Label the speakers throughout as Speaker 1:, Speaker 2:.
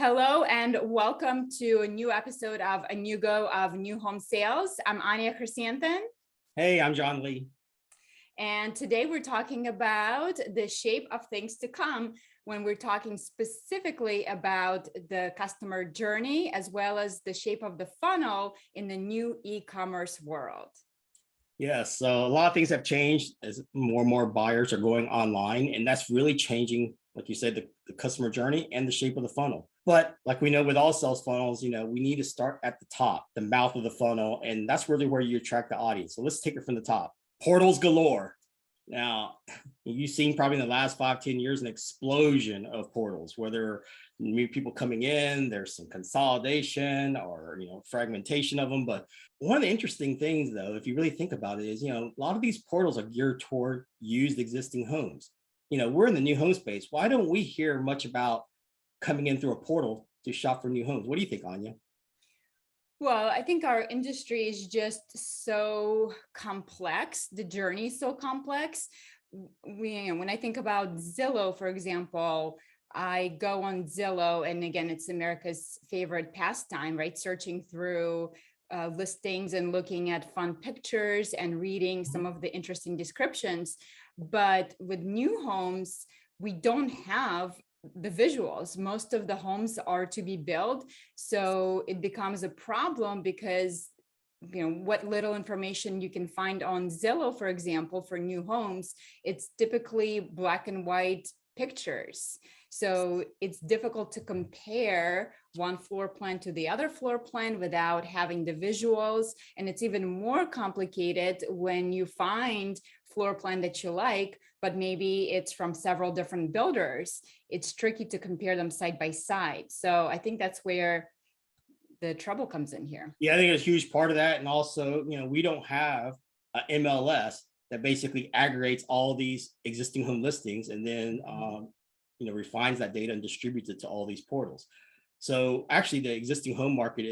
Speaker 1: Hello and welcome to a new episode of A New Go of New Home Sales. I'm Anya Chrysanthon.
Speaker 2: Hey, I'm John Lee.
Speaker 1: And today we're talking about the shape of things to come when we're talking specifically about the customer journey, as well as the shape of the funnel in the new e-commerce world.
Speaker 2: Yes, so a lot of things have changed as more and more buyers are going online, and that's really changing, like you said, the customer journey and the shape of the funnel. But like we know with all sales funnels, we need to start at the top, the mouth of the funnel, and that's really where you attract the audience. So let's take it from the top. Portals galore. Now, you've seen probably in the last 5-10 years an explosion of portals, whether new people coming in, there's some consolidation or fragmentation of them. But one of the interesting things, though, if you really think about it, is a lot of these portals are geared toward used existing homes. We're in the new home space. Why don't we hear much about coming in through a portal to shop for new homes? What do you think, Anya?
Speaker 1: Well, I think our industry is just so complex. The journey is so complex. When I think about Zillow, for example, I go on Zillow, and again, it's America's favorite pastime, right? Searching through listings and looking at fun pictures and reading some of the interesting descriptions. But with new homes, we don't have the visuals. Most of the homes are to be built. So it becomes a problem because what little information you can find on Zillow, for example, for new homes, it's typically black and white pictures. So it's difficult to compare one floor plan to the other floor plan without having the visuals. And it's even more complicated when you find floor plan that you like, but maybe it's from several different builders. It's tricky to compare them side by side. So I think that's where the trouble comes in here.
Speaker 2: Yeah, I think it's a huge part of that. And also, we don't have a MLS that basically aggregates all these existing home listings and then, refines that data and distributes it to all these portals. So actually the existing home market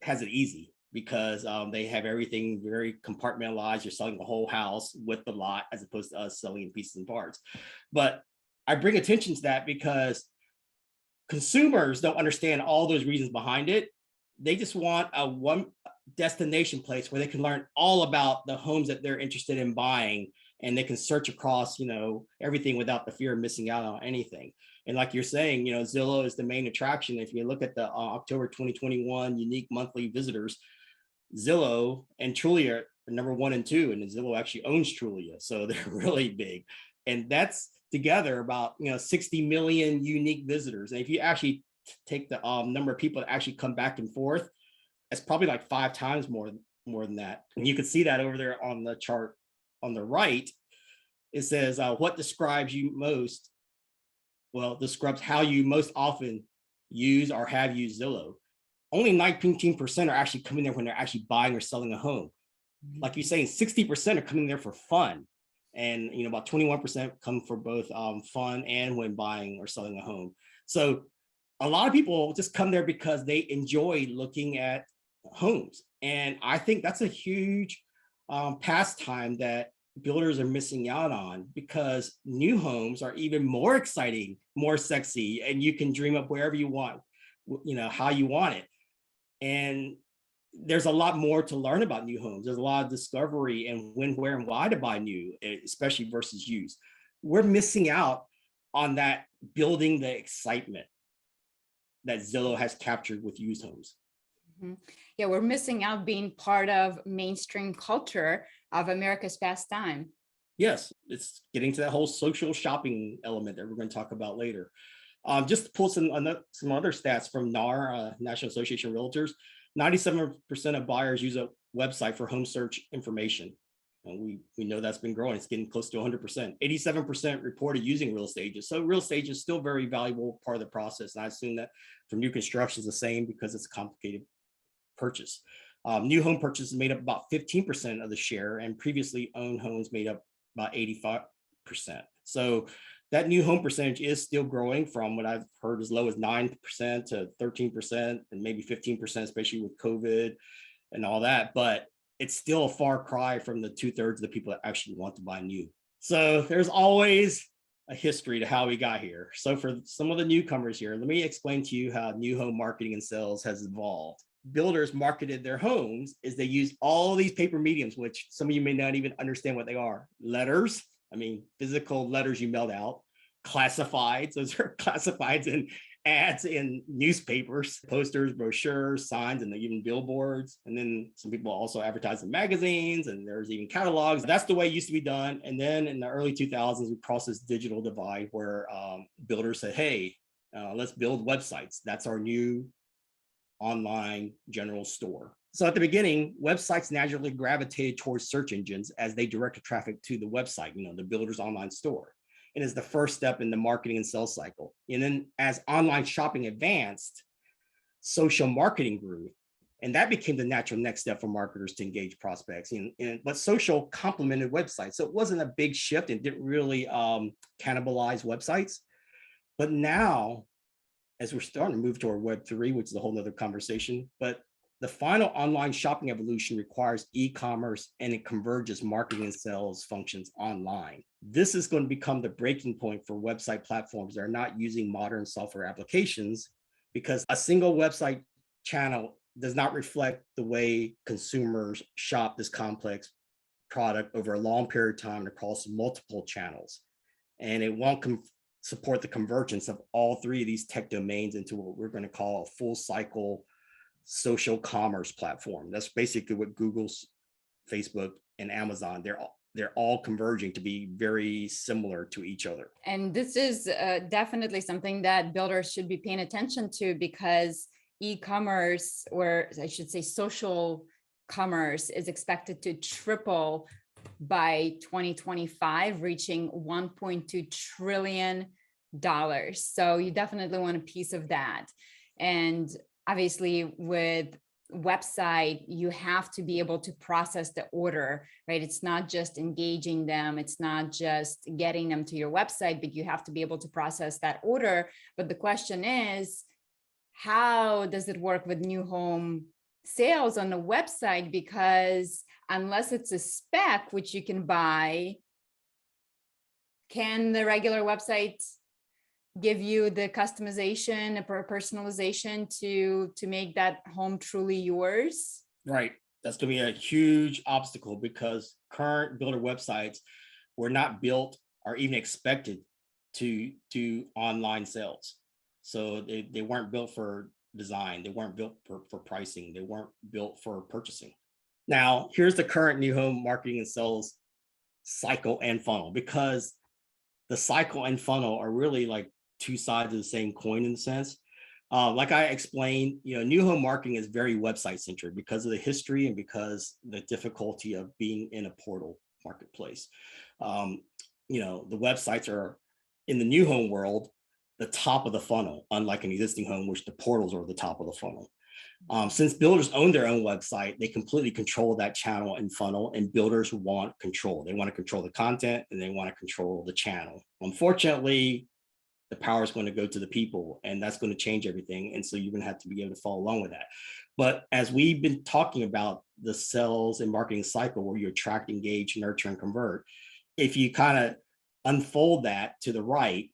Speaker 2: has it easy because they have everything very compartmentalized. You're selling the whole house with the lot as opposed to us selling in pieces and parts. But I bring attention to that because consumers don't understand all those reasons behind it. They just want a one destination place where they can learn all about the homes that they're interested in buying, and they can search across, everything without the fear of missing out on anything. And like you're saying, Zillow is the main attraction. If you look at the October 2021 unique monthly visitors, Zillow and Trulia are number 1 and 2, and Zillow actually owns Trulia, so they're really big. And that's together about 60 million unique visitors. And if you actually take the number of people that actually come back and forth, it's probably like 5 times more than that. And you can see that over there on the chart on the right. It says what describes you most. Well, it describes how you most often use or have used Zillow. Only 19% are actually coming there when they're actually buying or selling a home. Like you're saying, 60% are coming there for fun. And about 21% come for both fun and when buying or selling a home. So a lot of people just come there because they enjoy looking at homes. And I think that's a huge pastime that builders are missing out on, because new homes are even more exciting, more sexy, and you can dream up wherever you want, how you want it. And there's a lot more to learn about new homes. There's a lot of discovery and when, where, and why to buy new, especially versus used. We're missing out on that, building the excitement that Zillow has captured with used homes.
Speaker 1: Mm-hmm. Yeah, we're missing out being part of mainstream culture of America's pastime.
Speaker 2: Yes, it's getting to that whole social shopping element that we're going to talk about later. Just to pull some other stats from NAR, National Association of Realtors, 97% of buyers use a website for home search information. And we know that's been growing. It's getting close to 100%. 87% reported using real estate agents. So real estate is still a very valuable part of the process. And I assume that for new construction is the same because it's a complicated purchase. New home purchases made up about 15% of the share, and previously owned homes made up about 85%. So that new home percentage is still growing from what I've heard as low as 9% to 13% and maybe 15%, especially with COVID and all that. But it's still a far cry from the 2/3 of the people that actually want to buy new. So there's always a history to how we got here. So for some of the newcomers here, let me explain to you how new home marketing and sales has evolved. Builders marketed their homes is they use all these paper mediums, which some of you may not even understand what they are. Letters, I mean, physical letters you mailed out, classifieds, those are classifieds and ads in newspapers, posters, brochures, signs, and even billboards. And then some people also advertise in magazines, and there's even catalogs. That's the way it used to be done. And then in the early 2000s, we crossed this digital divide where builders said, hey, let's build websites. That's our new online general store. So at the beginning, websites naturally gravitated towards search engines as they directed traffic to the website, the builder's online store. And is the first step in the marketing and sales cycle. And then as online shopping advanced, social marketing grew. And that became the natural next step for marketers to engage prospects. But social complemented websites. So it wasn't a big shift and didn't really cannibalize websites. But now, as we're starting to move toward Web3, which is a whole nother conversation, but the final online shopping evolution requires e-commerce and it converges marketing and sales functions online. This is going to become the breaking point for website platforms that are not using modern software applications, because a single website channel does not reflect the way consumers shop this complex product over a long period of time across multiple channels. And it won't support the convergence of all three of these tech domains into what we're going to call a full cycle social commerce platform. That's basically what Google's, Facebook, and Amazon, they're all converging to be very similar to each other.
Speaker 1: And this is definitely something that builders should be paying attention to, because e-commerce, or I should say social commerce, is expected to triple by 2025, reaching $1.2 trillion. So you definitely want a piece of that. And obviously with website, you have to be able to process the order, right? It's not just engaging them. It's not just getting them to your website, but you have to be able to process that order. But the question is, how does it work with new home sales on the website? Because unless it's a spec, which you can buy, can the regular website give you the customization, personalization to make that home truly yours?
Speaker 2: Right. That's going to be a huge obstacle, because current builder websites were not built or even expected to do online sales. So they weren't built for design. They weren't built for pricing. They weren't built for purchasing. Now, here's the current new home marketing and sales cycle and funnel, because the cycle and funnel are really like two sides of the same coin in a sense. Like I explained, new home marketing is very website centered because of the history and because the difficulty of being in a portal marketplace. The websites are, in the new home world, the top of the funnel, unlike an existing home, which the portals are the top of the funnel. Since builders own their own website, they completely control that channel and funnel, and builders want control. They want to control the content and they want to control the channel. Unfortunately, the power is going to go to the people, and that's going to change everything. And so you're going to have to be able to follow along with that. But as we've been talking about the sales and marketing cycle, where you attract, engage, nurture, and convert, if you kind of unfold that to the right,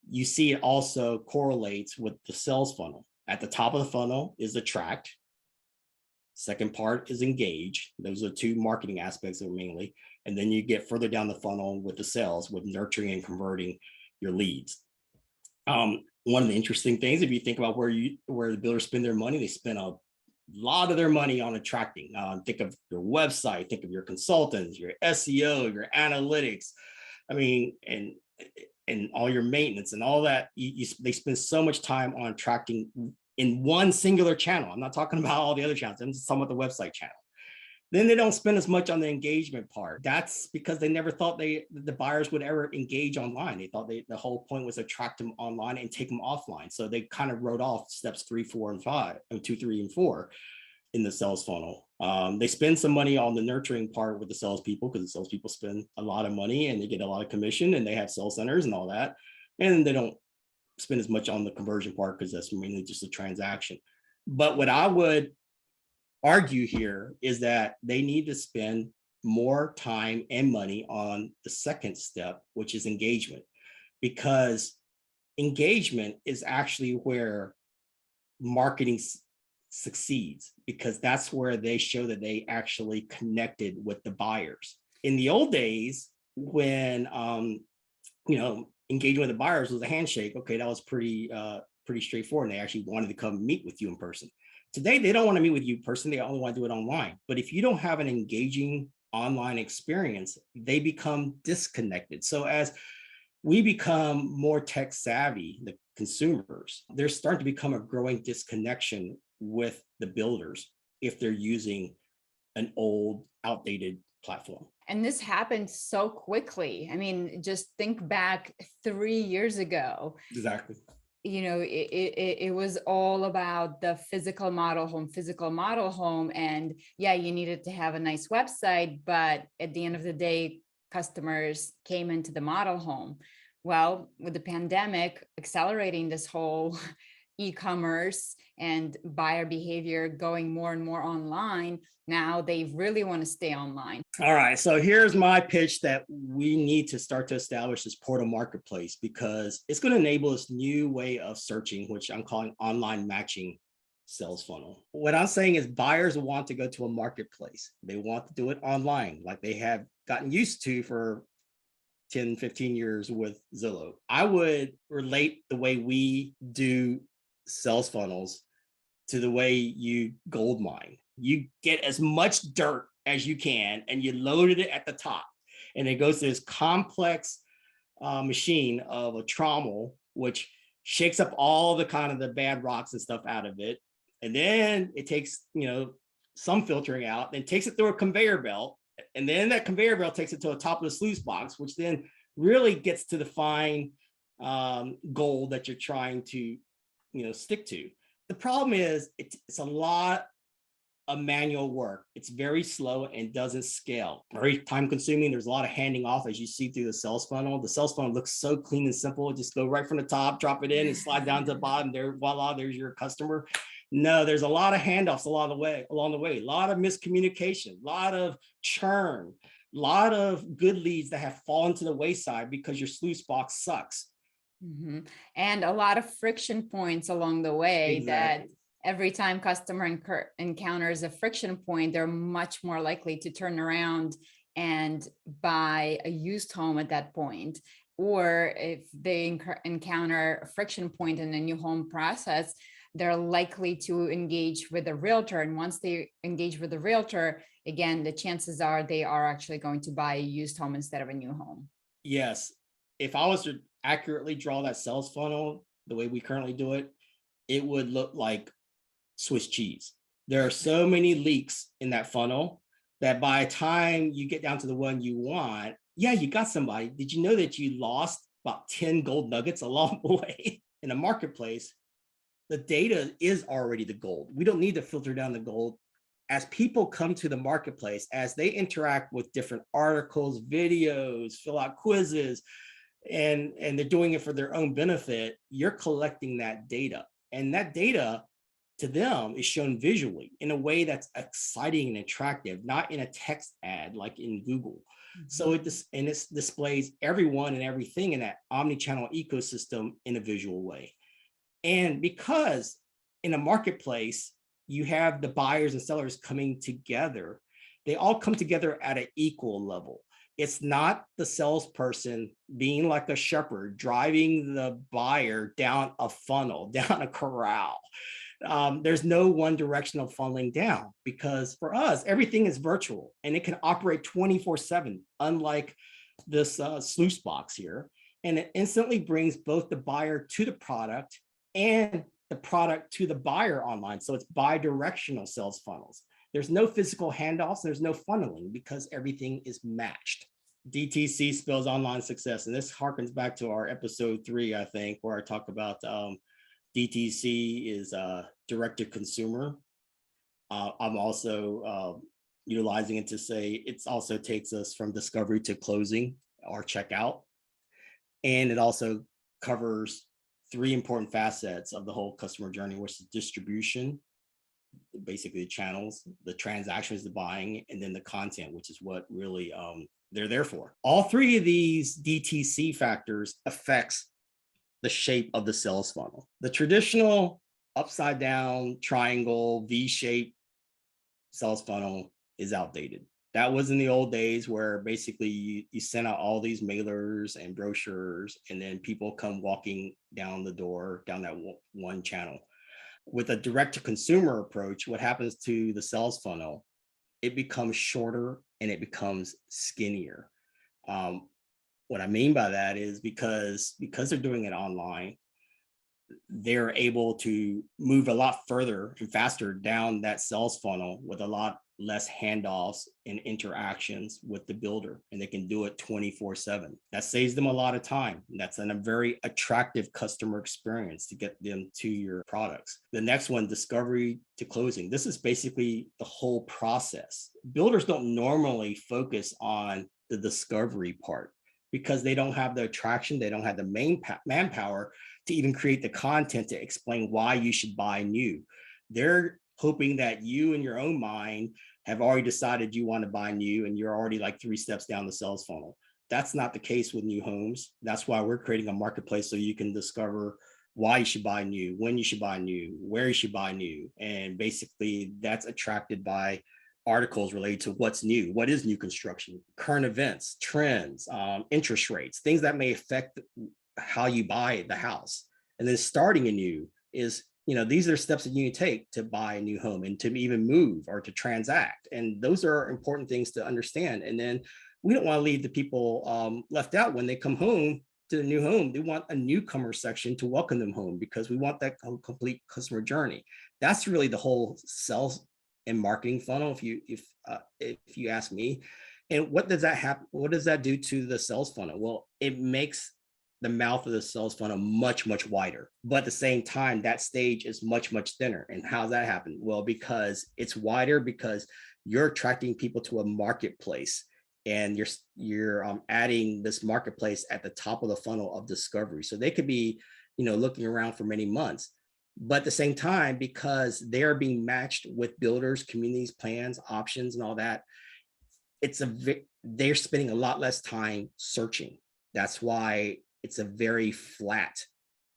Speaker 2: you see it also correlates with the sales funnel. At the top of the funnel is attract. Second part is engage. Those are two marketing aspects that are mainly. And then you get further down the funnel with the sales, with nurturing and converting your leads. One of the interesting things, if you think about where the builders spend their money, they spend a lot of their money on attracting. Think of your website, think of your consultants, your SEO, your analytics. I mean, and all your maintenance and all that. They spend so much time on attracting in one singular channel. I'm not talking about all the other channels. I'm just talking about the website channel. Then they don't spend as much on the engagement part. That's because they never thought the buyers would ever engage online. They thought the whole point was attract them online and take them offline. So they kind of wrote off steps 3, 4, and 5, 2, 3, and 4 in the sales funnel. They spend some money on the nurturing part with the salespeople, because the salespeople spend a lot of money and they get a lot of commission, and they have sales centers and all that. And they don't spend as much on the conversion part, because that's mainly just a transaction. But what I would argue here is that they need to spend more time and money on the second step, which is engagement. because engagement is actually where marketing succeeds, because that's where they show that they actually connected with the buyers. In the old days, when engaging with the buyers was a handshake, okay, that was pretty straightforward, and they actually wanted to come meet with you in person. Today, they don't want to meet with you in person, they only want to do it online. But if you don't have an engaging online experience, they become disconnected. So as we become more tech savvy, the consumers, there's starting to become a growing disconnection with the builders if they're using an old, outdated platform.
Speaker 1: And this happened so quickly. I mean, just think back 3 years ago.
Speaker 2: Exactly.
Speaker 1: It was all about the physical model home. And yeah, you needed to have a nice website, but at the end of the day, customers came into the model home. Well, with the pandemic accelerating this whole e-commerce and buyer behavior going more and more online, now they really want to stay online.
Speaker 2: All right, so here's my pitch that we need to start to establish this portal marketplace, because it's going to enable this new way of searching, which I'm calling online matching sales funnel. What I'm saying is buyers want to go to a marketplace. They want to do it online like they have gotten used to for 10, 15 years with Zillow. I would relate the way we do sales funnels to the way you gold mine. You get as much dirt as you can and you loaded it at the top, and it goes to this complex machine of a trommel, which shakes up all the kind of the bad rocks and stuff out of it, and then it takes some filtering out, then takes it through a conveyor belt, and then that conveyor belt takes it to the top of the sluice box, which then really gets to the fine gold that you're trying to stick to. The problem is it's a lot of manual work. It's very slow and doesn't scale. Very time consuming. There's a lot of handing off, as you see through the sales funnel. The sales funnel looks so clean and simple. Just go right from the top, drop it in, and slide down to the bottom. There, voila, there's your customer. No, there's a lot of handoffs along the way. A lot of miscommunication, a lot of churn, a lot of good leads that have fallen to the wayside because your sluice box sucks.
Speaker 1: Mm-hmm. And a lot of friction points along the way.
Speaker 2: Exactly.
Speaker 1: That every time customer encounters a friction point, they're much more likely to turn around and buy a used home at that point. Or if they encounter a friction point in a new home process, they're likely to engage with a realtor. And once they engage with a realtor, again, the chances are they are actually going to buy a used home instead of a new home.
Speaker 2: Yes. If I was to accurately draw that sales funnel the way we currently do it, it would look like Swiss cheese. There are so many leaks in that funnel that by the time you get down to the one you want, yeah, you got somebody. Did you know that you lost about 10 gold nuggets along the way? In a marketplace, the data is already the gold. We don't need to filter down the gold. As people come to the marketplace, as they interact with different articles, videos, fill out quizzes, and they're doing it for their own benefit, you're collecting that data. And that data to them is shown visually in a way that's exciting and attractive, not in a text ad like in Google. Mm-hmm. So it displays everyone and everything in that omnichannel ecosystem in a visual way. And because in a marketplace, you have the buyers and sellers coming together, they all come together at an equal level. It's not the salesperson being like a shepherd driving the buyer down a funnel, down a corral. There's no one directional funneling down, because for us, everything is virtual and it can operate 24/7, unlike this sluice box here. And it instantly brings both the buyer to the product and the product to the buyer online. So it's bi-directional sales funnels. There's no physical handoffs. There's no funneling because everything is matched. DTC spells online success. And this harkens back to our episode 3, I think, where I talk about DTC is direct to consumer. I'm also utilizing it to say it also takes us from discovery to closing or checkout. And it also covers 3 important facets of the whole customer journey, which is distribution, basically the channels, the transactions, the buying, and then the content, which is what really they're there for. All three of these DTC factors affects the shape of the sales funnel. The traditional upside down triangle V-shaped sales funnel is outdated. That was in the old days where basically you sent out all these mailers and brochures, and then people come walking down the door, down that one channel. With a direct to consumer approach, what happens to the sales funnel? It becomes shorter and it becomes skinnier. What I mean by that is because they're doing it online, they're able to move a lot further and faster down that sales funnel with a lot less handoffs and interactions with the builder, and they can do it 24/7. That saves them a lot of time. That's a very attractive customer experience to get them to your products. The next one, discovery to closing. This is basically the whole process. Builders don't normally focus on the discovery part because they don't have the attraction, they don't have the manpower to even create the content to explain why you should buy new. They're hoping that you in your own mind have already decided you want to buy new and you're already like 3 steps down the sales funnel. That's not the case with new homes. That's why we're creating a marketplace so you can discover why you should buy new, when you should buy new, where you should buy new. And basically that's attracted by articles related to what's new, what is new construction, current events, trends, interest rates, things that may affect how you buy the house. And then starting anew is, these are steps that you need to take to buy a new home and to even move or to transact. And those are important things to understand. And then we don't want to leave the people left out when they come home to the new home. They want a newcomer section to welcome them home because we want that complete customer journey. That's really the whole sales and marketing funnel, if you ask me. And what does that happen? What does that do to the sales funnel? Well, it makes the mouth of the sales funnel much, much wider. But at the same time, that stage is much, much thinner. And how's that happen? Well, because it's wider because you're attracting people to a marketplace and you're adding this marketplace at the top of the funnel of discovery. So they could be, looking around for many months. But at the same time, because they're being matched with builders, communities, plans, options, and all that, they're spending a lot less time searching. That's why it's a very flat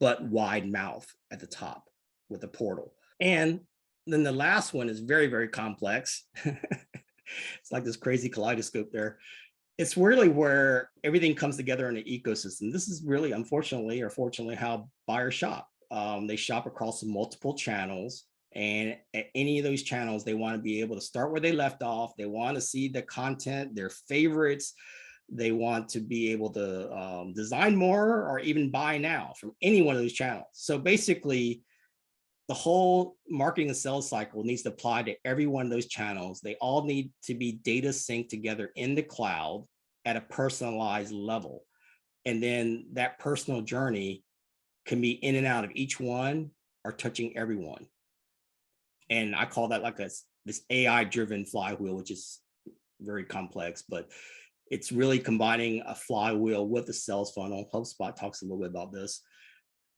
Speaker 2: but wide mouth at the top with the portal. And then the last one is very, very complex. It's like this crazy kaleidoscope there. It's really where everything comes together in an ecosystem. This is really, unfortunately or fortunately, how buyers shop. They shop across multiple channels. And at any of those channels, they want to be able to start where they left off. They want to see the content, their favorites. They want to be able to design more or even buy now from any one of those channels. So basically, the whole marketing and sales cycle needs to apply to every one of those channels. They all need to be data synced together in the cloud at a personalized level. And then that personal journey can be in and out of each one or touching everyone. And I call that like this AI driven flywheel, which is very complex, but it's really combining a flywheel with the sales funnel. HubSpot talks a little bit about this,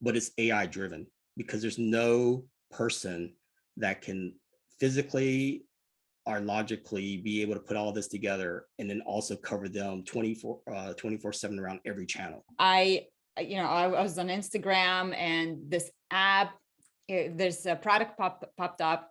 Speaker 2: but it's AI driven because there's no person that can physically or logically be able to put all this together and then also cover them 24/7 around every channel.
Speaker 1: I was on Instagram and this app, there's a product popped up,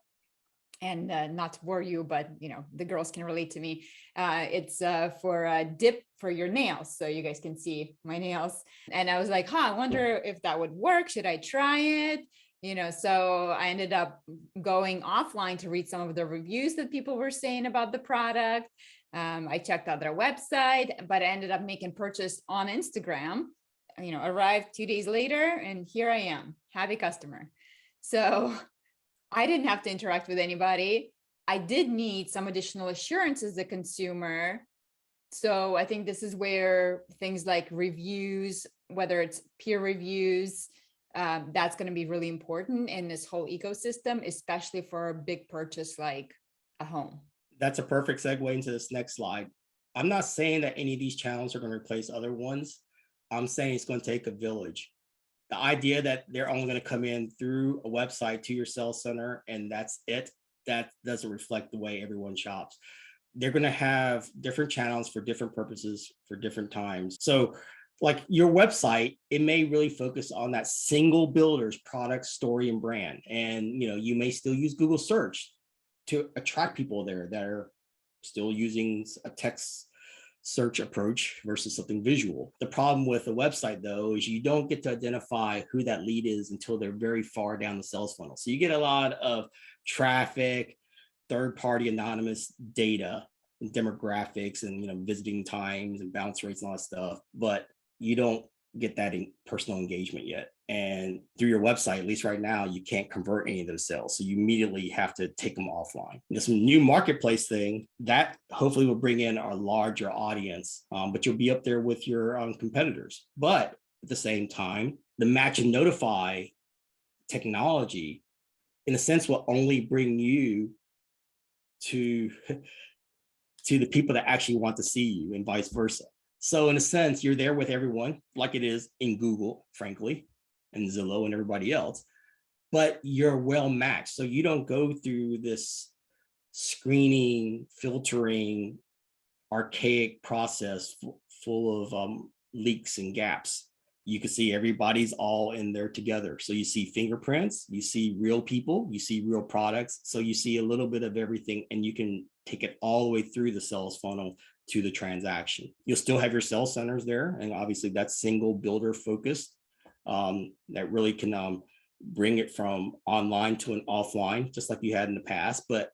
Speaker 1: and not to bore you, but the girls can relate to me. It's for a dip for your nails, so you guys can see my nails. And I was like, I wonder if that would work. Should I try it? So I ended up going offline to read some of the reviews that people were saying about the product. I checked out their website, but I ended up making purchase on Instagram. Arrived 2 days later, and here I am, happy customer. So I didn't have to interact with anybody. I did need some additional assurance as a consumer. So I think this is where things like reviews, whether it's peer reviews, that's going to be really important in this whole ecosystem, especially for a big purchase like a home.
Speaker 2: That's a perfect segue into this next slide. I'm not saying that any of these channels are going to replace other ones. I'm saying it's going to take a village. The idea that they're only going to come in through a website to your sales center and that's it, that doesn't reflect the way everyone shops. They're going to have different channels for different purposes for different times. So like your website, it may really focus on that single builder's product, story, and brand. And you may still use Google search to attract people there that are still using a text search approach versus something visual. The problem with a website though is you don't get to identify who that lead is until they're very far down the sales funnel. So you get a lot of traffic, third-party anonymous data and demographics and visiting times and bounce rates and all that stuff, but you don't get that in personal engagement yet. And through your website, at least right now, you can't convert any of those sales. So you immediately have to take them offline. This new marketplace thing that hopefully will bring in a larger audience, but you'll be up there with your competitors. But at the same time, the match and notify technology, in a sense, will only bring you to the people that actually want to see you and vice versa. So in a sense, you're there with everyone like it is in Google, frankly, and Zillow and everybody else, but you're well matched. So you don't go through this screening, filtering, archaic process full of leaks and gaps. You can see everybody's all in there together. So you see fingerprints, you see real people, you see real products. So you see a little bit of everything, and you can take it all the way through the sales funnel to the transaction. You'll still have your sales centers there. And obviously that's single builder focused. That really can bring it from online to an offline, just like you had in the past. But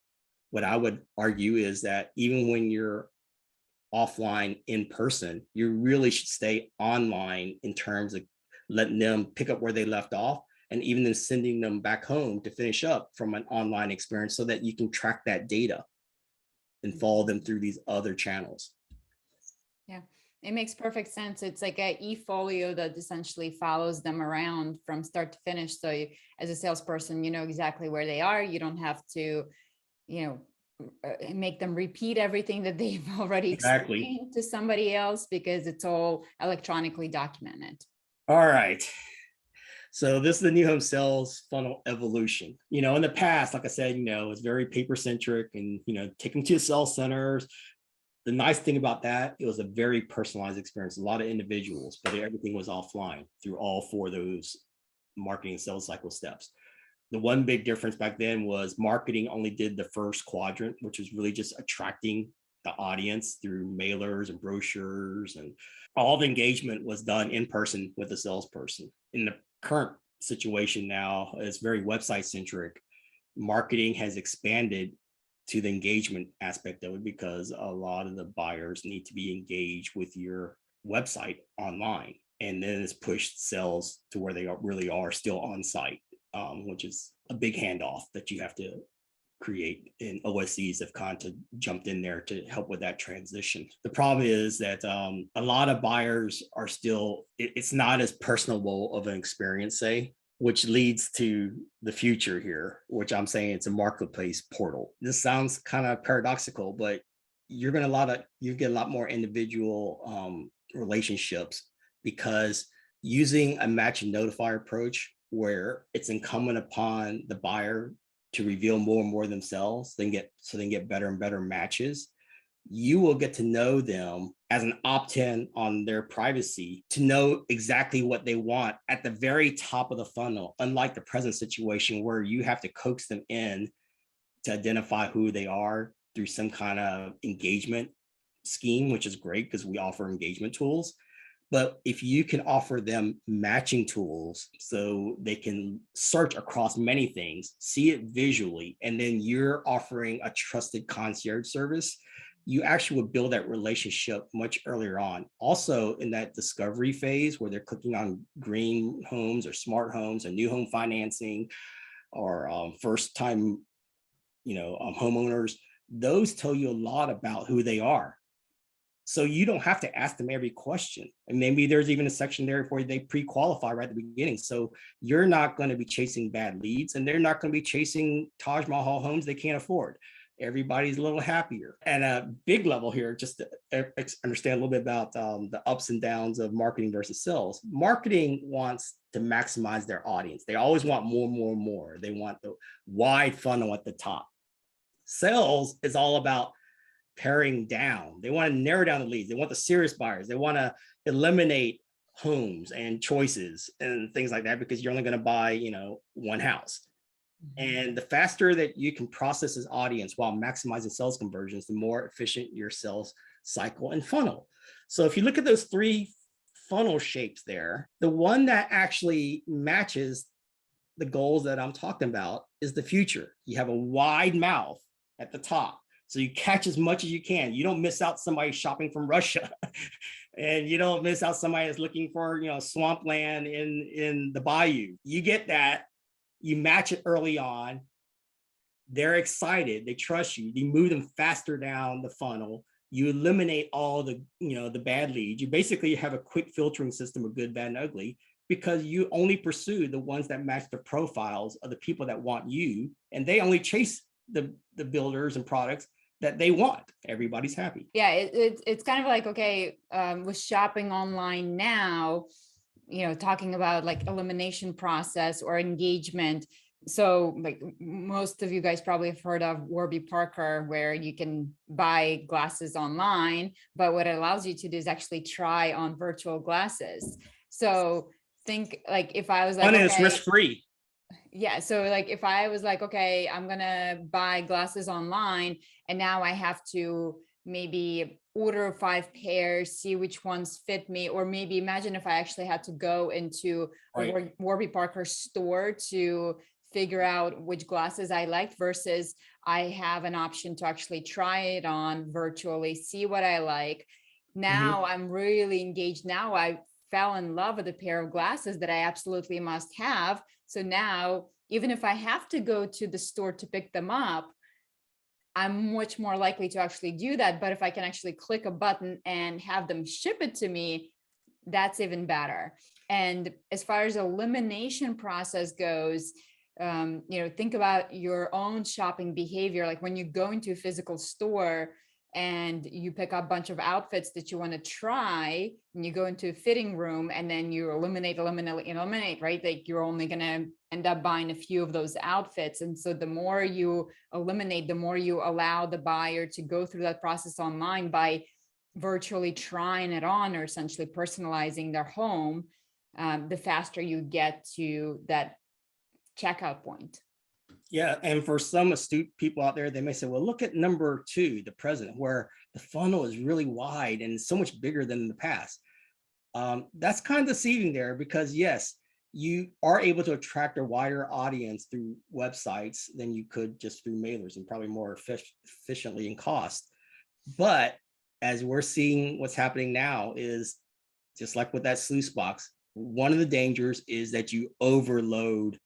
Speaker 2: what I would argue is that even when you're offline in person, you really should stay online in terms of letting them pick up where they left off, and even then sending them back home to finish up from an online experience so that you can track that data and follow them through these other channels.
Speaker 1: Yeah, it makes perfect sense. It's like an e-folio that essentially follows them around from start to finish. So you, as a salesperson, you know exactly where they are. You don't have to, make them repeat everything that they've already explained to somebody else, because it's all electronically documented.
Speaker 2: All right. So this is the new home sales funnel evolution. In the past, like I said, it's very paper centric and, taking to sales centers. The nice thing about that, it was a very personalized experience, a lot of individuals, but everything was offline through all four of those marketing and sales cycle steps. The one big difference back then was marketing only did the first quadrant, which is really just attracting the audience through mailers and brochures, and all the engagement was done in person with the salesperson. In the current situation now, it's very website centric. Marketing has expanded to the engagement aspect of it because a lot of the buyers need to be engaged with your website online, and then it's pushed sales to where they really are still on site, which is a big handoff that you have to create, and OSCs have kind of jumped in there to help with that transition. The problem is that a lot of buyers are still, it's not as personable of an experience, say, which leads to the future here, which I'm saying it's a marketplace portal. This sounds kind of paradoxical, but you get a lot more individual relationships, because using a match and notify approach where it's incumbent upon the buyer to reveal more and more themselves, then get better and better matches, you will get to know them as an opt-in on their privacy to know exactly what they want at the very top of the funnel, unlike the present situation where you have to coax them in to identify who they are through some kind of engagement scheme, which is great because we offer engagement tools. But if you can offer them matching tools so they can search across many things, see it visually, and then you're offering a trusted concierge service, you actually would build that relationship much earlier on. Also in that discovery phase where they're clicking on green homes or smart homes or new home financing or first time, homeowners, those tell you a lot about who they are. So you don't have to ask them every question. And maybe there's even a section there where they pre-qualify right at the beginning. So you're not going to be chasing bad leads, and they're not going to be chasing Taj Mahal homes they can't afford. Everybody's a little happier. And a big level here, just to understand a little bit about the ups and downs of marketing versus sales. Marketing wants to maximize their audience. They always want more, more, more. They want the wide funnel at the top. Sales is all about paring down. They want to narrow down the leads. They want the serious buyers. They want to eliminate homes and choices and things like that, because you're only going to buy, one house. And the faster that you can process this audience while maximizing sales conversions, the more efficient your sales cycle and funnel. So if you look at those three funnel shapes there, the one that actually matches the goals that I'm talking about is the future. You have a wide mouth at the top, so you catch as much as you can. You don't miss out somebody shopping from Russia, and you don't miss out somebody that's looking for, swampland in the bayou. You get that. You match it early on. They're excited. They trust you. You move them faster down the funnel. You eliminate all the, the bad leads. You basically have a quick filtering system of good, bad, and ugly, because you only pursue the ones that match the profiles of the people that want you, and they only chase the builders and products that they want. Everybody's happy.
Speaker 1: Yeah, it's kind of like, okay, with shopping online now, talking about like elimination process or engagement. So like most of you guys probably have heard of Warby Parker, where you can buy glasses online, but what it allows you to do is actually try on virtual glasses. So think like if I was like,
Speaker 2: okay, it's risk-free.
Speaker 1: Yeah. So like if I was like, okay, I'm going to buy glasses online, and now I have to maybe order 5 pairs, see which ones fit me, or maybe imagine if I actually had to go into a Warby Parker store to figure out which glasses I liked, versus I have an option to actually try it on virtually, see what I like. Now I'm really engaged. Now I fell in love with a pair of glasses that I absolutely must have. So now, even if I have to go to the store to pick them up, I'm much more likely to actually do that. But if I can actually click a button and have them ship it to me, that's even better. And as far as elimination process goes, think about your own shopping behavior. Like when you go into a physical store and you pick up a bunch of outfits that you want to try, and you go into a fitting room and then you eliminate, right? Like you're only going to end up buying a few of those outfits. And so the more you eliminate, the more you allow the buyer to go through that process online by virtually trying it on or essentially personalizing their home, the faster you get to that checkout point.
Speaker 2: Yeah, and for some astute people out there, they may say, well, look at number 2, the president, where the funnel is really wide and so much bigger than in the past. That's kind of deceiving there, because yes, you are able to attract a wider audience through websites than you could just through mailers, and probably more efficiently in cost. But as we're seeing what's happening now is just like with that sluice box, one of the dangers is that you overload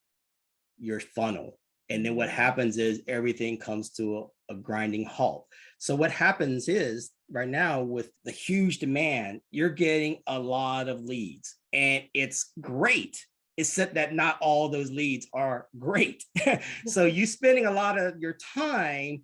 Speaker 2: your funnel. And then what happens is everything comes to a grinding halt. So what happens is right now with the huge demand, you're getting a lot of leads, and it's great, except that not all those leads are great. So you spending a lot of your time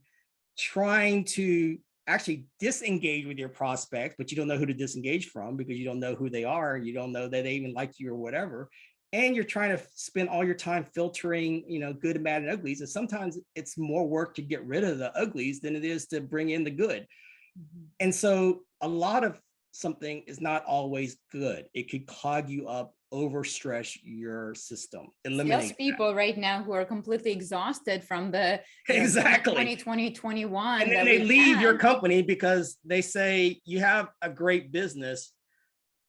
Speaker 2: trying to actually disengage with your prospects, but you don't know who to disengage from because you don't know who they are. You don't know that they even like you or whatever. And you're trying to spend all your time filtering, good and bad and uglies. And sometimes it's more work to get rid of the uglies than it is to bring in the good. And so a lot of something is not always good. It could clog you up, overstress your system.
Speaker 1: Sales people right now who are completely exhausted from the 2020, 2021.
Speaker 2: And then they leave your company because they say you have a great business,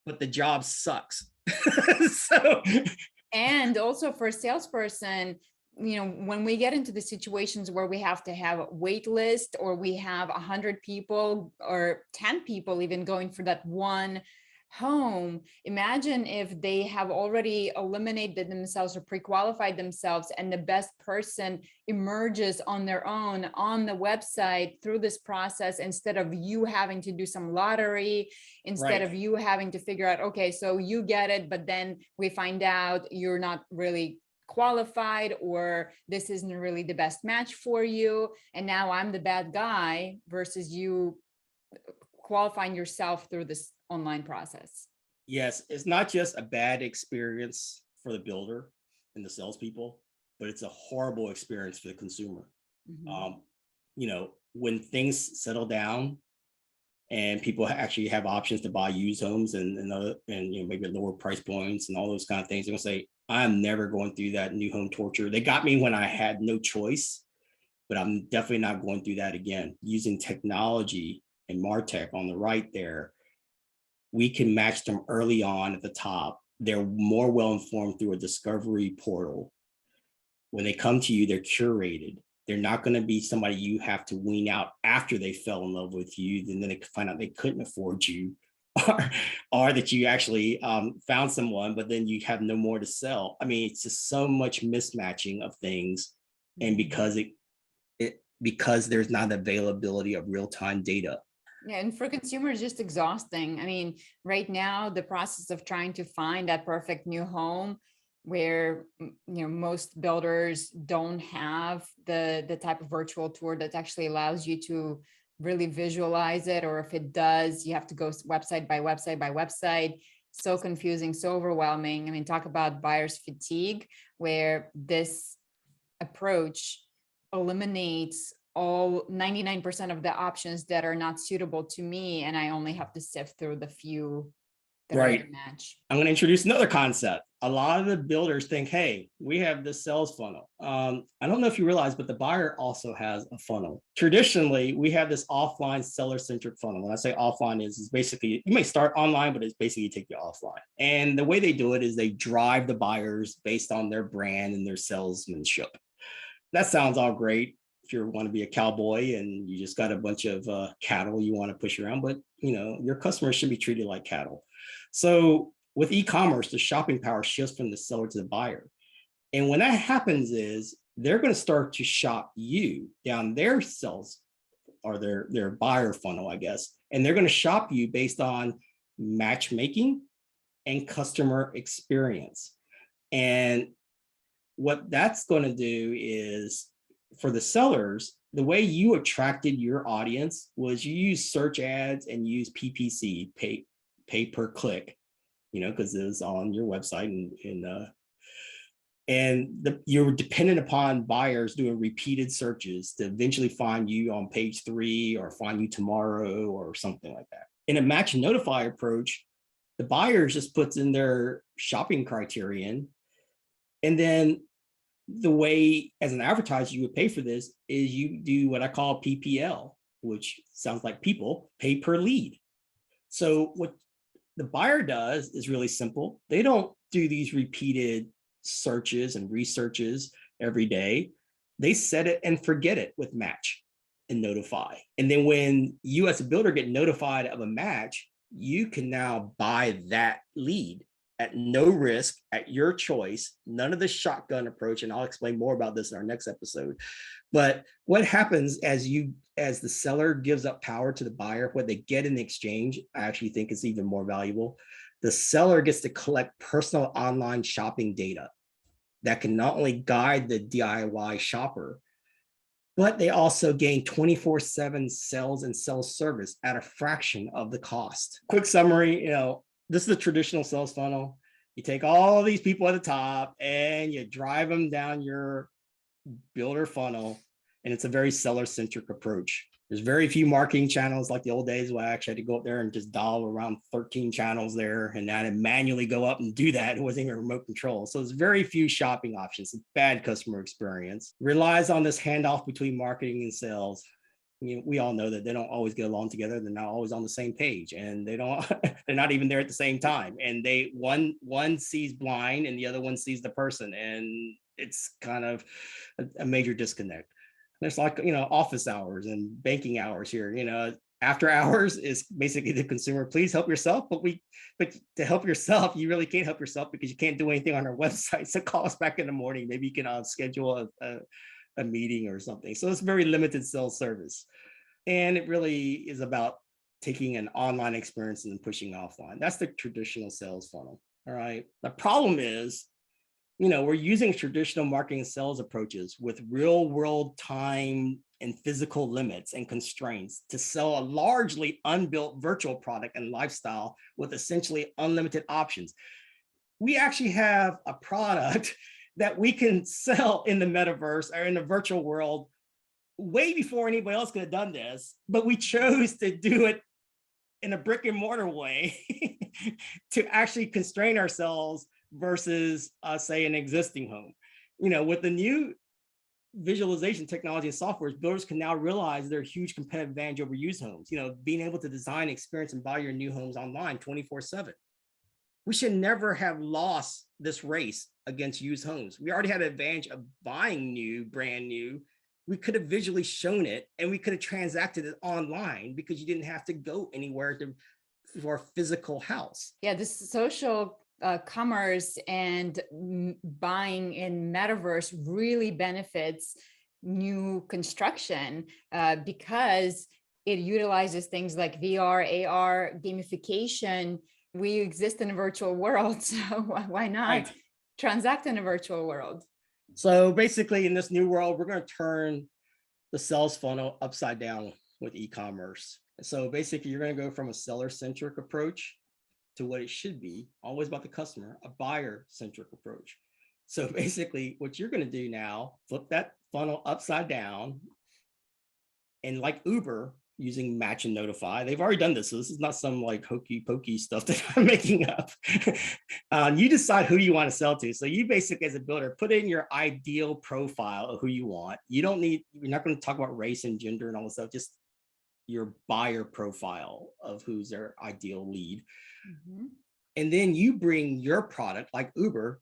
Speaker 2: but the job sucks. So,
Speaker 1: and also for a salesperson, when we get into the situations where we have to have a wait list, or we have 100 people or 10 people even going for that one home, imagine if they have already eliminated themselves or pre-qualified themselves, and the best person emerges on their own on the website through this process, instead of you having to do some lottery, instead of you having to figure out, okay, so you get it, but then we find out you're not really qualified, or this isn't really the best match for you, and now I'm the bad guy, versus you qualifying yourself through this online process.
Speaker 2: Yes, it's not just a bad experience for the builder and the salespeople, but it's a horrible experience for the consumer. when things settle down and people actually have options to buy used homes and maybe lower price points and all those kind of things, they're gonna say, I'm never going through that new home torture. They got me when I had no choice, but I'm definitely not going through that again. Using technology and MarTech on the right there, we can match them early on at the top. They're more well informed through a discovery portal. When they come to you, they're curated. They're not going to be somebody you have to wean out after they fell in love with you. And then they find out they couldn't afford you, or that you actually found someone, but then you have no more to sell. I mean, it's just so much mismatching of things. And because there's not availability of real-time data.
Speaker 1: Yeah, and for consumers, just exhausting. I mean, right now, the process of trying to find that perfect new home, where most builders don't have the type of virtual tour that actually allows you to really visualize it, or if it does, you have to go website by website by website. So confusing, so overwhelming. I mean, talk about buyer's fatigue, where this approach eliminates all 99% of the options that are not suitable to me, and I only have to sift through the few that I can match.
Speaker 2: I'm going to introduce another concept. A lot of the builders think, hey, we have this sales funnel. I don't know if you realize, but the buyer also has a funnel. Traditionally, we have this offline seller-centric funnel. When I say offline is basically, you may start online, but it's basically take you offline. And the way they do it is they drive the buyers based on their brand and their salesmanship. That sounds all great if you want to be a cowboy and you just got a bunch of cattle you want to push around, but your customers should be treated like cattle. So with e-commerce, the shopping power shifts from the seller to the buyer. And when that happens is they're going to start to shop you down their sales or their buyer funnel, I guess. And they're going to shop you based on matchmaking and customer experience. And what that's going to do is, for the sellers, the way you attracted your audience was you use search ads and use PPC, pay per click, because it was on your website, you were dependent upon buyers doing repeated searches to eventually find you on page 3 or find you tomorrow or something like that. In a match and notify approach, the buyers just puts in their shopping criterion, and then the way as an advertiser you would pay for this is you do what I call PPL, which sounds like people, pay per lead. So what the buyer does is really simple. They don't do these repeated searches and researches every day. They set it and forget it with match and notify. And then when you as a builder get notified of a match, you can now buy that lead at no risk, at your choice, none of the shotgun approach. And I'll explain more about this in our next episode. But what happens as the seller gives up power to the buyer, what they get in exchange, I actually think is even more valuable. The seller gets to collect personal online shopping data that can not only guide the DIY shopper, but they also gain 24/7 sales and sales service at a fraction of the cost. Quick summary, this is a traditional sales funnel. You take all these people at the top and you drive them down your builder funnel, and it's a very seller-centric approach. There's very few marketing channels like the old days where I actually had to go up there and just dial around 13 channels there, and I had to manually go up and do that. It wasn't even remote control. So there's very few shopping options. It's bad customer experience. Relies on this handoff between marketing and sales. We all know that they don't always get along together. They're not always on the same page, and they're not even there at the same time. And one sees blind and the other one sees the person, and it's kind of a major disconnect. There's office hours and banking hours here. After hours is basically the consumer, please help yourself. But to help yourself, you really can't help yourself because you can't do anything on our website. So call us back in the morning. Maybe you can schedule a meeting or something. So it's very limited sales service. And it really is about taking an online experience and then pushing offline. That's the traditional sales funnel. All right. The problem is, we're using traditional marketing and sales approaches with real world time and physical limits and constraints to sell a largely unbuilt virtual product and lifestyle with essentially unlimited options. We actually have a product that we can sell in the metaverse or in the virtual world way before anybody else could have done this, but we chose to do it in a brick and mortar way to actually constrain ourselves versus say an existing home. With the new visualization technology and software, builders can now realize their huge competitive advantage over used homes. Being able to design, experience, and buy your new homes online 24/7. We should never have lost this race against used homes. We already had an advantage of buying new, brand new. We could have visually shown it, and we could have transacted it online because you didn't have to go anywhere for a physical house.
Speaker 1: Yeah, this social commerce and buying in metaverse really benefits new construction because it utilizes things like VR, AR, gamification. We exist in a virtual world, so why not
Speaker 2: Right.
Speaker 1: transact in a virtual world?
Speaker 2: So basically, in this new world, we're going to turn the sales funnel upside down with e-commerce. So basically, you're going to go from a seller-centric approach to what it should be, always about the customer, a buyer-centric approach. So basically, what you're going to do now, flip that funnel upside down, and like Uber, using match and notify. They've already done this. So this is not some like hokey pokey stuff that I'm making up. You decide who you want to sell to. So you basically, as a builder, put in your ideal profile of who you want. You're not going to talk about race and gender and all this stuff, just your buyer profile of who's their ideal lead. Mm-hmm. And then you bring your product like Uber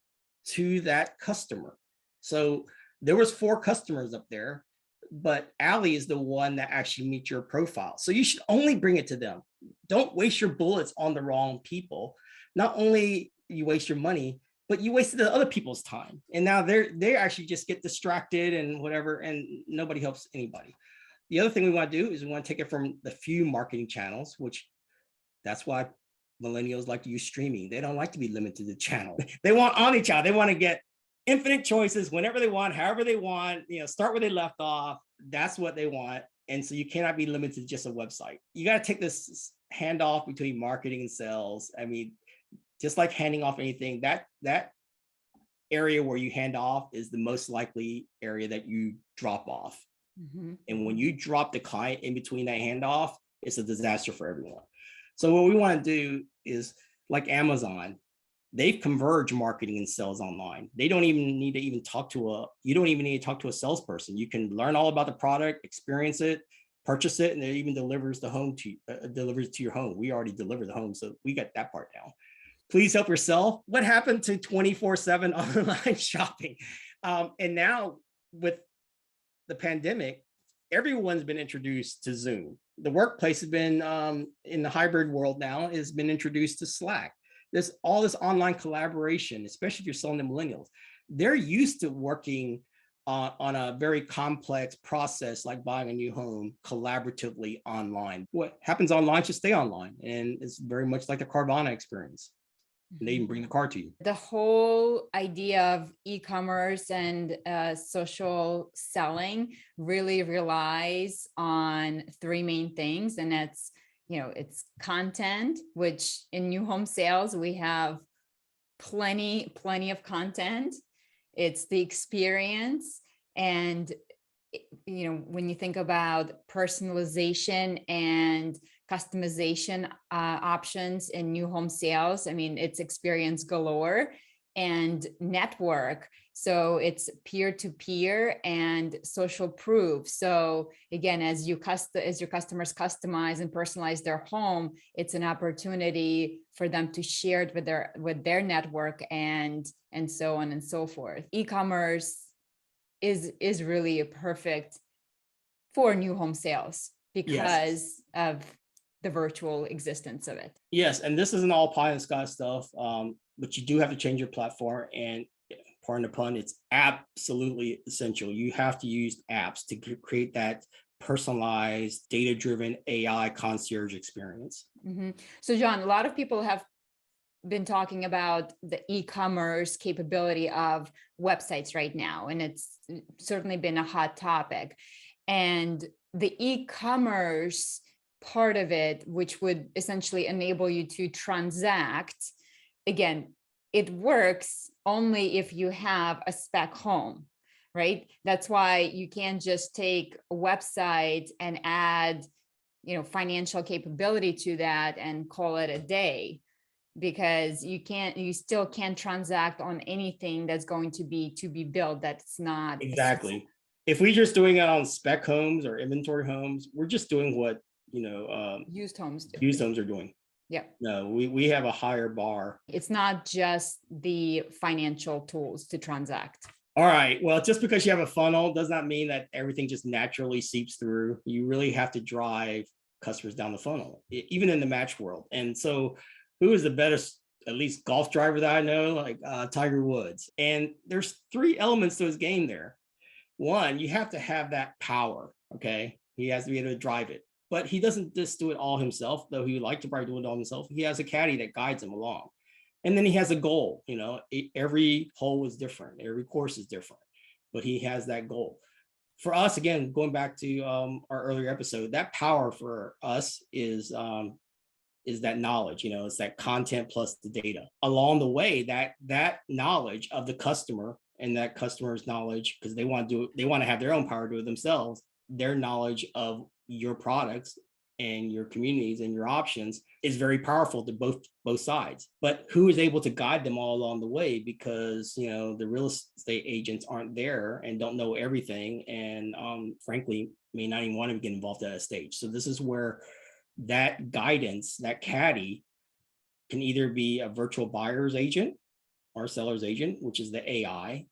Speaker 2: to that customer. So there was 4 customers up there, but Allie is the one that actually meets your profile. So you should only bring it to them. Don't waste your bullets on the wrong people. Not only you waste your money, but you wasted the other people's time. And now they actually just get distracted and whatever, and nobody helps anybody. The other thing we want to do is we want to take it from the few marketing channels, which that's why millennials like to use streaming. They don't like to be limited to channel. They want omnichannel. They want to get infinite choices whenever they want, however they want, start where they left off. That's what they want. And so you cannot be limited to just a website. You got to take this handoff between marketing and sales. I mean, just like handing off anything, that area where you hand off is the most likely area that you drop off. Mm-hmm. And when you drop the client in between that handoff, it's a disaster for everyone. So what we want to do is, like Amazon, they've converged marketing and sales online. They don't even need to talk to you don't even need to talk to a salesperson. You can learn all about the product, experience it, purchase it, and it even delivers delivers to your home. We already deliver the home, so we got that part down. Please help yourself. What happened to 24/7 online shopping? And now with the pandemic, everyone's been introduced to Zoom. The workplace has been in the hybrid world now has been introduced to Slack. There's all this online collaboration, especially if you're selling to millennials. They're used to working on a very complex process like buying a new home collaboratively online. What happens online should stay online. And it's very much like the Carvana experience. And they even bring the car to you.
Speaker 1: The whole idea of e-commerce and social selling really relies on 3 main things. And that's, it's content, which in new home sales, we have plenty of content. It's the experience. And, when you think about personalization and customization options in new home sales, I mean, it's experience galore and network. So it's peer-to-peer and social proof. So again, as your customers customize and personalize their home, it's an opportunity for them to share it with their network and so on and so forth. E-commerce is really a perfect for new home sales because of the virtual existence of it.
Speaker 2: Yes, and this isn't all pie in the sky stuff, but you do have to change your platform, and pardon the pun, it's absolutely essential. You have to use apps to create that personalized, data-driven AI concierge experience.
Speaker 1: Mm-hmm. So John, a lot of people have been talking about the e-commerce capability of websites right now, and it's certainly been a hot topic. And the e-commerce part of it, which would essentially enable you to transact, again, it works only if you have a spec home. right? That's why you can't just take a website and add, financial capability to that and call it a day, because you still can't transact on anything that's going to be built that's not
Speaker 2: Exactly. If we're just doing it on spec homes or inventory homes, we're just doing what,
Speaker 1: used homes do.
Speaker 2: used homes are doing.
Speaker 1: Yeah.
Speaker 2: No, we have a higher bar.
Speaker 1: It's not just the financial tools to transact.
Speaker 2: All right. Well, just because you have a funnel does not mean that everything just naturally seeps through. You really have to drive customers down the funnel, even in the match world. And so, who is the best, at least golf driver that I know, like Tiger Woods? And there's three elements to his game there. One, you have to have that power. Okay. He has to be able to drive it, but he doesn't just do it all himself, though he would like to probably do it all himself. He has a caddy that guides him along. And then he has a goal. Every hole is different, every course is different, but he has that goal. For us, again, going back to our earlier episode, that power for us is that knowledge. It's that content plus the data along the way, that knowledge of the customer and that customer's knowledge, because they want to do it, they want to have their own power to do it themselves, their knowledge of your products and your communities and your options is very powerful to both sides. But who is able to guide them all along the way? Because the real estate agents aren't there and don't know everything, and frankly may not even want to get involved at a stage. So this is where that guidance, that caddy, can either be a virtual buyer's agent or seller's agent, which is the AI,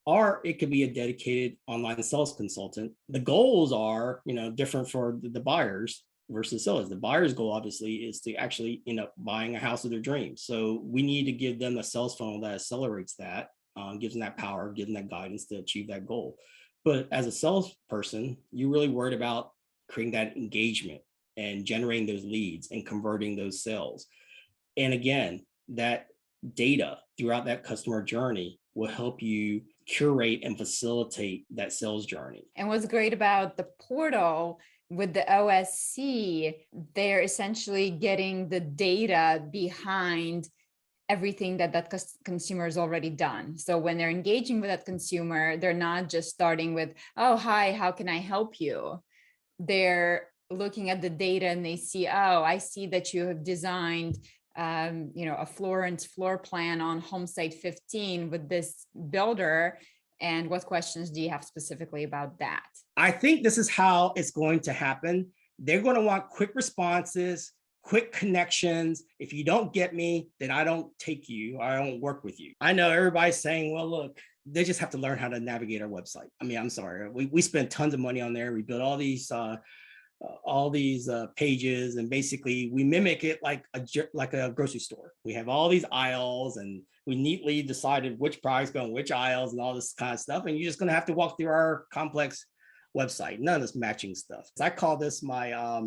Speaker 2: or it could be a dedicated online sales consultant. The goals are, different for the buyers versus sellers. The buyer's goal obviously is to actually end up buying a house of their dreams. So we need to give them a sales funnel that accelerates that, gives them that power, gives them that guidance to achieve that goal. But as a salesperson, you're really worried about creating that engagement and generating those leads and converting those sales. And again, that data throughout that customer journey will help you curate and facilitate that sales journey.
Speaker 1: And what's great about the portal with the OSC, they're essentially getting the data behind everything that consumer has already done. So when they're engaging with that consumer, they're not just starting with, oh, hi, how can I help you? They're looking at the data and they see, oh, I see that you have designed a Florence floor plan on home site 15 with this builder. And what questions do you have specifically about that?
Speaker 2: I think this is how it's going to happen. They're going to want quick responses, quick connections. If you don't get me, then I don't take you, or I don't work with you. I know everybody's saying, well, look, they just have to learn how to navigate our website. I mean, I'm sorry. We spent tons of money on there. We built all these pages, and basically we mimic it like a grocery store. We have all these aisles, and we neatly decided which products go in which aisles and all this kind of stuff. And you're just going to have to walk through our complex website. None of this matching stuff. So I call this my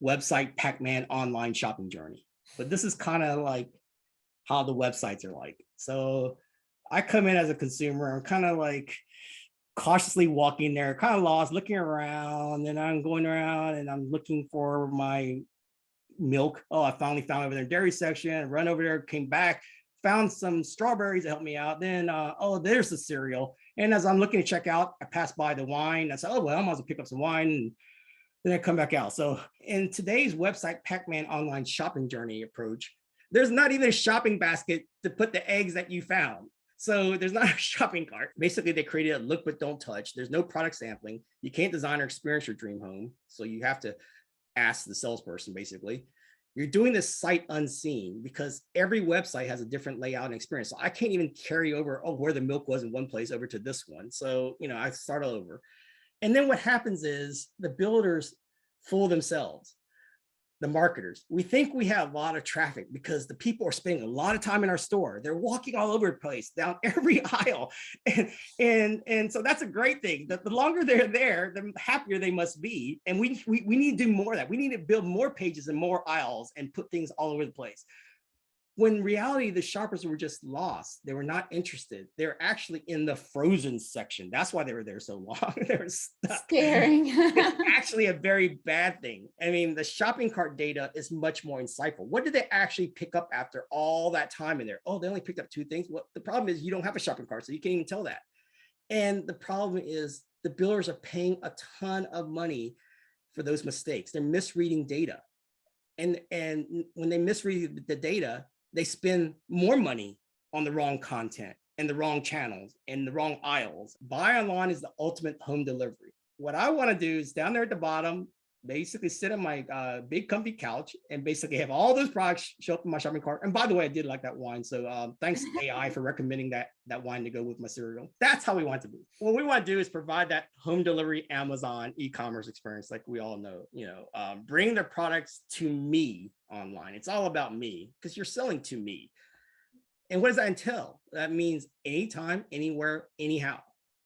Speaker 2: website Pac-Man online shopping journey. But this is kind of like how the websites are like. So I come in as a consumer. I'm kind of like cautiously walking there, kind of lost, looking around, and I'm going around and I'm looking for my milk. Oh, I finally found it over there in the dairy section, run over there, came back, found some strawberries to help me out. Then, oh, there's the cereal. And as I'm looking to check out, I passed by the wine. I said, oh, well, I might as well pick up some wine. And then I come back out. So in today's website Pac-Man online shopping journey approach, there's not even a shopping basket to put the eggs that you found. So there's not a shopping cart. Basically, they created a look but don't touch. There's no product sampling. You can't design or experience your dream home. So you have to ask the salesperson, basically. You're doing this sight unseen because every website has a different layout and experience. So I can't even carry over, oh, where the milk was in one place over to this one. So, I start all over. And then what happens is the builders fool themselves. The marketers, we think we have a lot of traffic because the people are spending a lot of time in our store. They're walking all over the place, down every aisle. And so that's a great thing. The longer they're there, the happier they must be. And we need to do more of that. We need to build more pages and more aisles and put things all over the place. When in reality, the shoppers were just lost. They were not interested. They're actually in the frozen section. That's why they were there so long. They were stuck.
Speaker 1: Scaring.
Speaker 2: It's actually a very bad thing. I mean, the shopping cart data is much more insightful. What did they actually pick up after all that time in there? Oh, they only picked up 2 things. Well, the problem is you don't have a shopping cart, so you can't even tell that. And the problem is the builders are paying a ton of money for those mistakes. They're misreading data. And when they misread the data, they spend more money on the wrong content and the wrong channels and the wrong aisles. Buy online is the ultimate home delivery. What I want to do is down there at the bottom, basically sit on my big comfy couch and basically have all those products show up in my shopping cart. And by the way, I did like that wine. So thanks AI for recommending that wine to go with my cereal. That's how we want to be. What we want to do is provide that home delivery Amazon e-commerce experience, like we all know, bring their products to me online. It's all about me because you're selling to me. And what does that entail? That means anytime, anywhere, anyhow.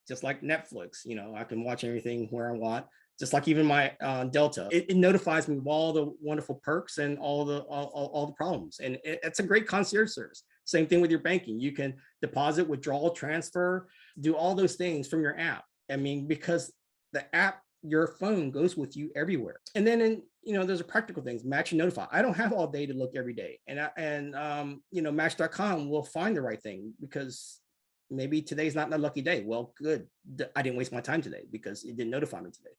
Speaker 2: Just like Netflix, I can watch everything where I want. Just like even my Delta, it notifies me of all the wonderful perks and all the problems. And it's a great concierge service. Same thing with your banking. You can deposit, withdraw, transfer, do all those things from your app. I mean, because the app, your phone goes with you everywhere. And then there's a practical things, match and notify. I don't have all day to look every day. And match.com will find the right thing because maybe today's not a lucky day. Well, good. I didn't waste my time today because it didn't notify me today.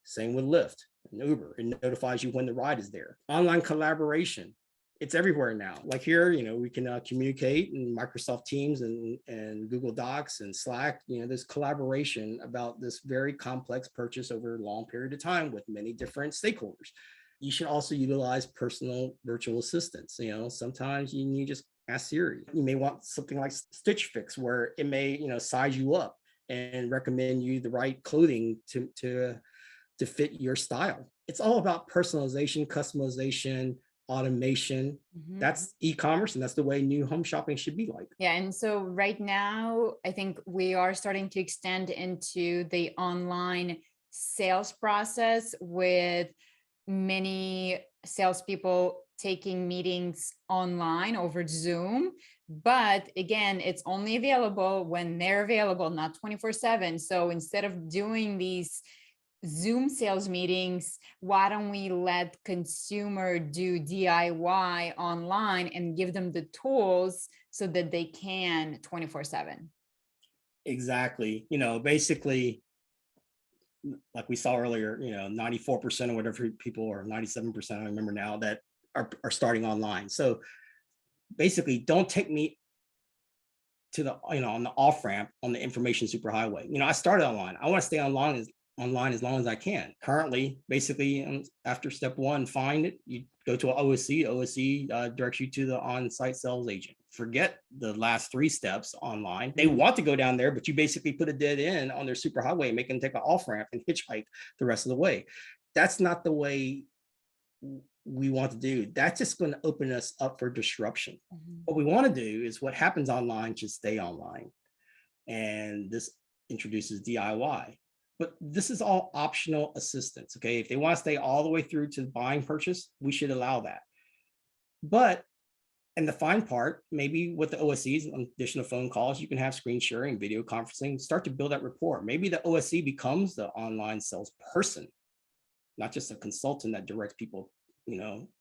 Speaker 2: Same with Lyft and Uber. It notifies you when the ride is there. Online collaboration. It's everywhere now. Like here, we can communicate in Microsoft Teams and Google Docs and Slack. There's collaboration about this very complex purchase over a long period of time with many different stakeholders. You should also utilize personal virtual assistants. Sometimes you just ask Siri. You may want something like Stitch Fix, where it may, size you up and recommend you the right clothing to fit your style. It's all about personalization, customization, automation.
Speaker 1: Mm-hmm.
Speaker 2: That's e-commerce, and that's the way new home shopping should be like.
Speaker 1: Yeah. And so right now, I think we are starting to extend into the online sales process with many salespeople taking meetings online over Zoom. But again, it's only available when they're available, not 24/7. So instead of doing these Zoom sales meetings, why don't we let consumer do DIY online and give them the tools so that they can 24/7?
Speaker 2: Exactly. Basically, like we saw earlier, 94% or whatever people, or 97%, I remember now, that are starting online. So basically, don't take me to the, on the off ramp on the information superhighway. I started online. I want to stay online as long as I can. Currently, basically, after step one, find it, you go to an OSC. OSC directs you to the on-site sales agent. Forget the last three steps online. They want to go down there, but you basically put a dead end on their superhighway and make them take an off-ramp and hitchhike the rest of the way. That's not the way we want to do. That's just going to open us up for disruption. Mm-hmm. What we want to do is what happens online should stay online. And this introduces DIY. But this is all optional assistance, okay? If they want to stay all the way through to the buying purchase, we should allow that. But, and the fine part, maybe with the OSCs, in addition to phone calls, you can have screen sharing, video conferencing, start to build that rapport. Maybe the OSC becomes the online sales person, not just a consultant that directs people,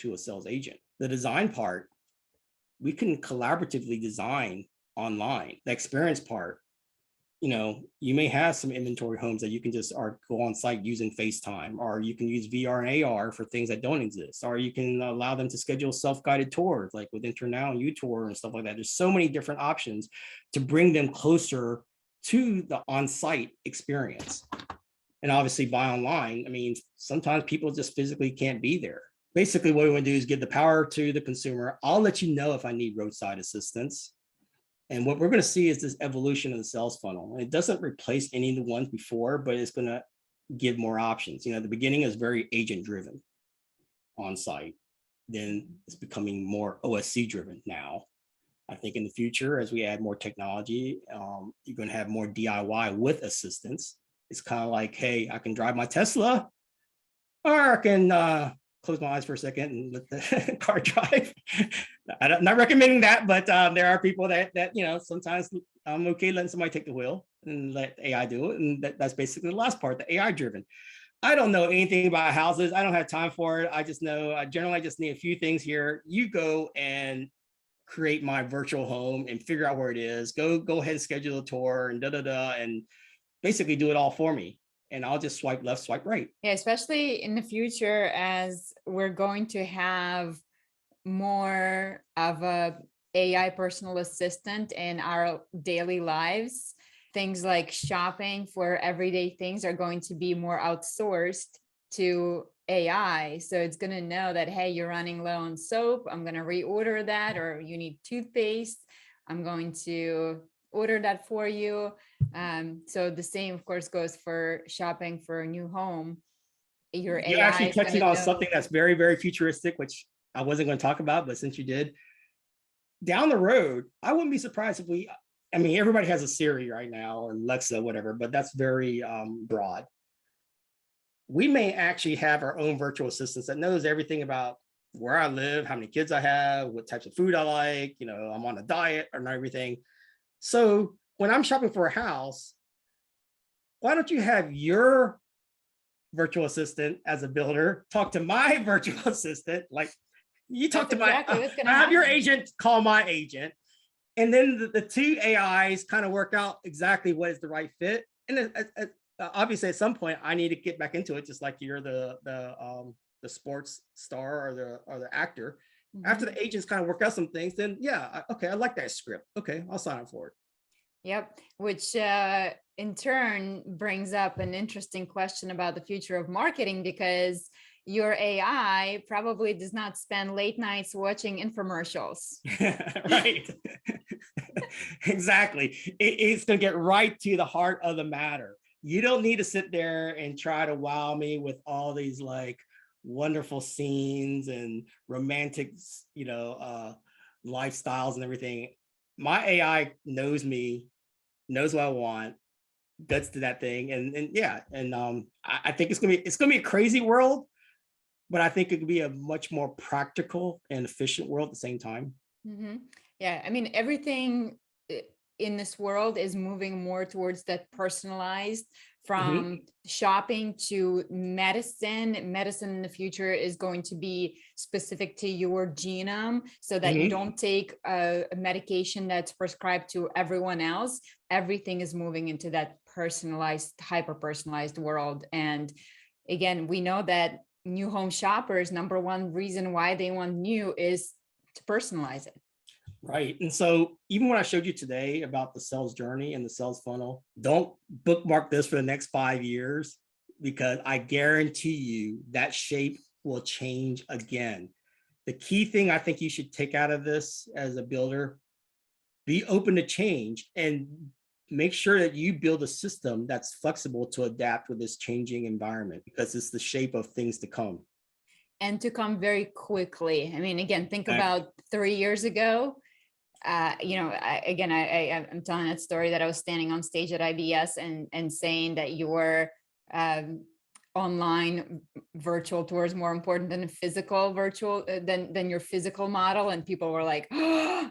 Speaker 2: to a sales agent. The design part, we can collaboratively design online. The experience part, you may have some inventory homes that you can just go on site using FaceTime, or you can use VR and AR for things that don't exist, or you can allow them to schedule self-guided tours like with InterNow and UTour and stuff like that. There's so many different options to bring them closer to the on-site experience. And obviously buy online. I mean, sometimes people just physically can't be there. Basically, what we want to do is give the power to the consumer. I'll let you know if I need roadside assistance. And what we're going to see is this evolution of the sales funnel. It doesn't replace any of the ones before, but it's going to give more options. The beginning is very agent driven on site. Then it's becoming more OSC driven now. I think in the future, as we add more technology, you're going to have more DIY with assistance. It's kind of like, hey, I can drive my Tesla, or I can close my eyes for a second and let the car drive. I'm not recommending that, but there are people that sometimes I'm okay letting somebody take the wheel and let AI do it. And that's basically the last part, the AI driven. I don't know anything about houses. I don't have time for it. I just know I generally just need a few things here. You go and create my virtual home and figure out where it is. Go ahead and schedule a tour and and basically do it all for me. And I'll just swipe left, swipe right.
Speaker 1: Yeah, especially in the future, as we're going to have more of a AI personal assistant in our daily lives. Things like shopping for everyday things are going to be more outsourced to AI. So it's going to know that, hey, you're running low on soap. I'm going to reorder that, or you need toothpaste. I'm going to order that for you. So the same, of course, goes for shopping for a new home. Your
Speaker 2: You're
Speaker 1: AI
Speaker 2: actually
Speaker 1: is going
Speaker 2: touching
Speaker 1: to
Speaker 2: on
Speaker 1: know.
Speaker 2: something that's very, very futuristic, which I wasn't going to talk about, but since you did, down the road, I wouldn't be surprised if we, I mean, everybody has a Siri right now or Alexa, whatever, but that's very broad. We may actually have our own virtual assistants that knows everything about where I live, how many kids I have, what types of food I like, you know, I'm on a diet and everything. So when I'm shopping for a house, why don't you have your virtual assistant as a builder talk to my virtual assistant? Like, you talk
Speaker 1: That's
Speaker 2: to my,
Speaker 1: exactly what's going
Speaker 2: I
Speaker 1: to
Speaker 2: have your
Speaker 1: happen.
Speaker 2: agent call my agent, and then the two AIs kind of work out exactly what is the right fit. And obviously, at some point, I need to get back into it, just like you're the sports star or the actor. After
Speaker 1: Mhm.
Speaker 2: the agents kind of work out some things, then yeah, okay, I like that script. Okay, I'll sign up for it.
Speaker 1: Yep, which in turn brings up an interesting question about the future of marketing, because your AI probably does not spend late nights watching infomercials.
Speaker 2: Right. Exactly. It's going to get right to the heart of the matter. You don't need to sit there and try to wow me with all these like wonderful scenes and romantic, you know, lifestyles and everything. My AI knows me, knows what I want, gets to that thing, and yeah, and I think it's gonna be a crazy world, but I think it could be a much more practical and efficient world at the same time.
Speaker 1: Mhm. Yeah, I mean, everything in this world is moving more towards that personalized,
Speaker 2: Mhm,
Speaker 1: from shopping to medicine. Medicine in the future is going to be specific to your genome, so that you
Speaker 2: mhm.
Speaker 1: don't take a medication that's prescribed to everyone else. Everything is moving into that personalized, hyper personalized world. And again, we know that new home shoppers, number one reason why they want new is to personalize it.
Speaker 2: Right. And so even when I showed you today about the sales journey and the sales funnel, don't bookmark this for the next 5 years, because I guarantee you that shape will change again. The key thing I think you should take out of this as a builder: be open to change and make sure that you build a system that's flexible to adapt with this changing environment, because it's the shape of things to come.
Speaker 1: And to come very quickly. I mean, again, think
Speaker 2: Exactly.
Speaker 1: about 3 years ago. I'm telling that story that I was standing on stage at IBS and saying that your um, online virtual tour is more important than a physical virtual than your physical model, and people were like, oh.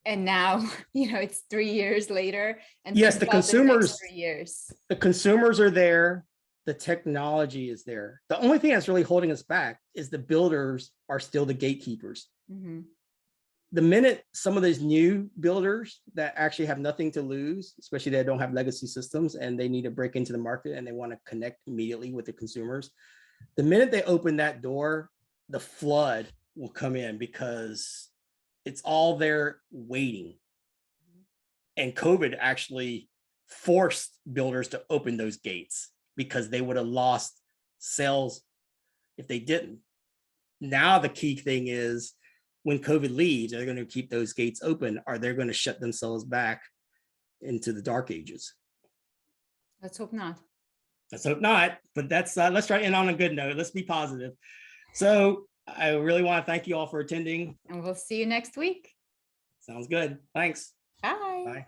Speaker 1: And now, it's 3 years later, and
Speaker 2: Yes,
Speaker 1: think about the next 3 years.
Speaker 2: the consumers are there, the technology is there. The only thing that's really holding us back is the builders are still the gatekeepers.
Speaker 1: Mhm.
Speaker 2: The minute some of these new builders that actually have nothing to lose, especially they don't have legacy systems and they need to break into the market and they want to connect immediately with the consumers, the minute they open that door, the flood will come in, because it's all there waiting. And COVID actually forced builders to open those gates, because they would have lost sales if they didn't. Now the key thing is, when COVID leaves, they're going to keep those gates open, or they're going to shut themselves back into the dark ages.
Speaker 1: Let's hope not.
Speaker 2: Let's hope not, but let's try to end on a good note. Let's be positive. So I really want to thank you all for attending.
Speaker 1: And we'll see you next week.
Speaker 2: Sounds good. Thanks.
Speaker 1: Bye.
Speaker 2: Bye.